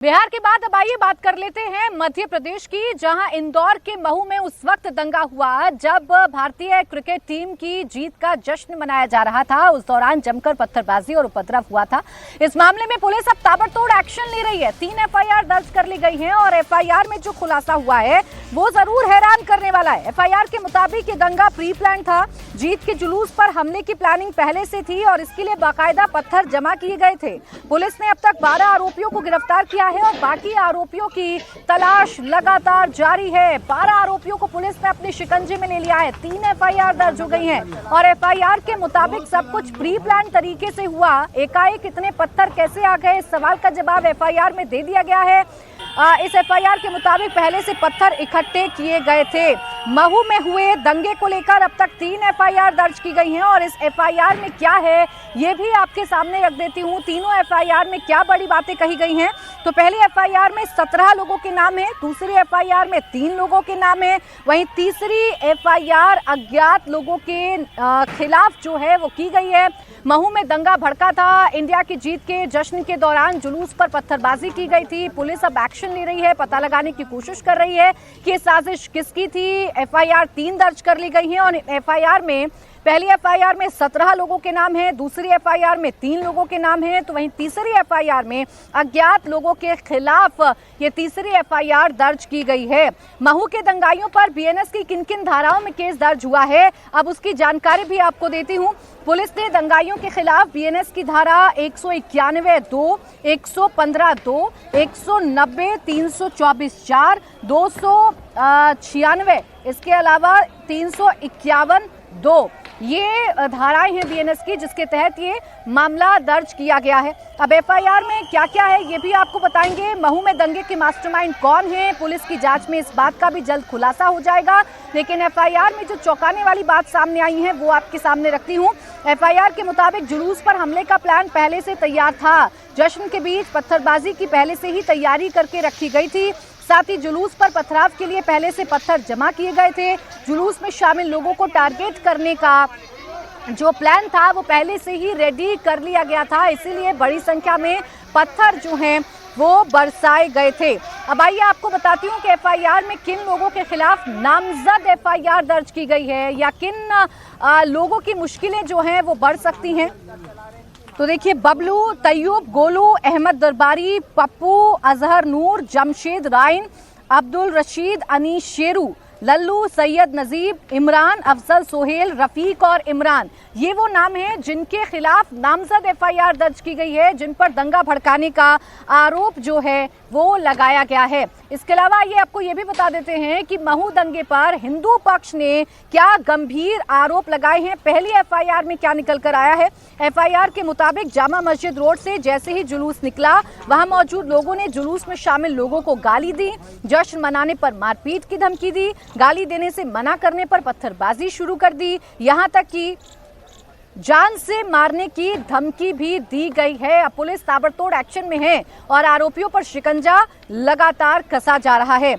बिहार के बाद अब आइए बात कर लेते हैं मध्य प्रदेश की, जहां इंदौर के महू में उस वक्त दंगा हुआ जब भारतीय क्रिकेट टीम की जीत का जश्न मनाया जा रहा था। उस दौरान जमकर पत्थरबाजी और उपद्रव हुआ था। इस मामले में पुलिस अब ताबड़तोड़ एक्शन ले रही है। 3 एफआईआर दर्ज कर ली गई हैं और एफआईआर में जो खुलासा हुआ है वो जरूर हैरान करने वाला है। एफआईआर के मुताबिक ये दंगा प्री प्लान था। जीत के जुलूस पर हमले की प्लानिंग पहले से थी और इसके लिए बाकायदा पत्थर जमा किए गए थे। पुलिस ने अब तक 12 आरोपियों को गिरफ्तार किया है और बाकी आरोपियों की तलाश लगातार जारी है। 12 आरोपियों को पुलिस ने अपने शिकंजे में ले लिया है। 3 एफआईआर दर्ज हो गई हैं और एफआईआर के मुताबिक सब कुछ प्री प्लान तरीके से हुआ। एकाएक इतने पत्थर कैसे आ गए, इस सवाल का जवाब एफआईआर में दे दिया गया है। इस एफआईआर के मुताबिक पहले से पत्थर इकट्ठे किए गए थे। महू में हुए दंगे को लेकर अब तक 3 एफआईआर दर्ज की गई हैं और इस एफआईआर में क्या है ये भी आपके सामने रख देती हूं। तीनों एफआईआर में क्या बड़ी बातें कही गई हैं। तो पहली एफआईआर में 17 लोगों के नाम है, दूसरी एफआईआर में 3 लोगों के नाम है, वहीं तीसरी एफआईआर अज्ञात लोगों के खिलाफ जो है वो की गई है। महू में दंगा भड़का था। इंडिया की जीत के जश्न के दौरान जुलूस पर पत्थरबाजी की गई थी। पुलिस अब एक्शन ले रही है, पता लगाने की कोशिश कर रही है कि साजिश किसकी थी। एफआईआर 3 दर्ज कर ली गई है और एफआईआर में पहली एफआईआर में 17 लोगों के नाम हैं, दूसरी एफआईआर में 3 लोगों के नाम हैं, तो वहीं तीसरी एफआईआर में अज्ञात लोगों के खिलाफ ये तीसरी एफआईआर दर्ज की गई है। महू के दंगाइयों पर बीएनएस की किन किन धाराओं में केस दर्ज हुआ है, अब उसकी जानकारी भी आपको देती हूँ। पुलिस ने दंगाइयोों के खिलाफ बीएनएस की धारा 191(2), 115(2), 190, 324(4), 296, इसके अलावा 351(2) ये धाराएं हैं बीएनएस की, जिसके तहत ये मामला दर्ज किया गया है। अब एफआईआर में क्या क्या है ये भी आपको बताएंगे। महू में दंगे के मास्टरमाइंड कौन है, पुलिस की जांच में इस बात का भी जल्द खुलासा हो जाएगा। लेकिन एफआईआर में जो चौंकाने वाली बात सामने आई है वो आपके सामने रखती हूँ। एफआईआर के मुताबिक जुलूस पर हमले का प्लान पहले से तैयार था। जश्न के बीच पत्थरबाजी की पहले से ही तैयारी करके रखी गई थी। साथ ही जुलूस पर पथराव के लिए पहले से पत्थर जमा किए गए थे। जुलूस में शामिल लोगों को टारगेट करने का जो प्लान था वो पहले से ही रेडी कर लिया गया था, इसीलिए बड़ी संख्या में पत्थर जो हैं वो बरसाए गए थे। अब आइए आपको बताती हूँ कि एफआईआर में किन लोगों के खिलाफ नामजद एफआईआर दर्ज की गई है या किन लोगों की मुश्किलें जो हैं वो बढ़ सकती हैं। तो देखिए, बबलू, तैयूब, गोलू, अहमद दरबारी, पप्पू, अजहर नूर, जमशेद राइन, अब्दुल रशीद, अनीस शेरू, लल्लू, सैयद नजीब, इमरान, अफजल, सोहेल, रफीक और इमरान, ये वो नाम हैं जिनके खिलाफ नामजद एफआईआर दर्ज की गई है, जिन पर दंगा भड़काने का आरोप जो है वो लगाया गया है। इसके अलावा ये आपको ये भी बता देते हैं कि महू दंगे पर हिंदू पक्ष ने क्या गंभीर आरोप लगाए हैं। पहली एफआईआर में क्या निकल कर आया है। एफआईआर के मुताबिक जामा मस्जिद रोड से जैसे ही जुलूस निकला, वहां मौजूद लोगों ने जुलूस में शामिल लोगों को गाली दी, जश्न मनाने पर मारपीट की धमकी दी, गाली देने से मना करने पर पत्थरबाजी शुरू कर दी, यहां तक कि जान से मारने की धमकी भी दी गई है। अब पुलिस ताबड़तोड़ एक्शन में है और आरोपियों पर शिकंजा लगातार कसा जा रहा है।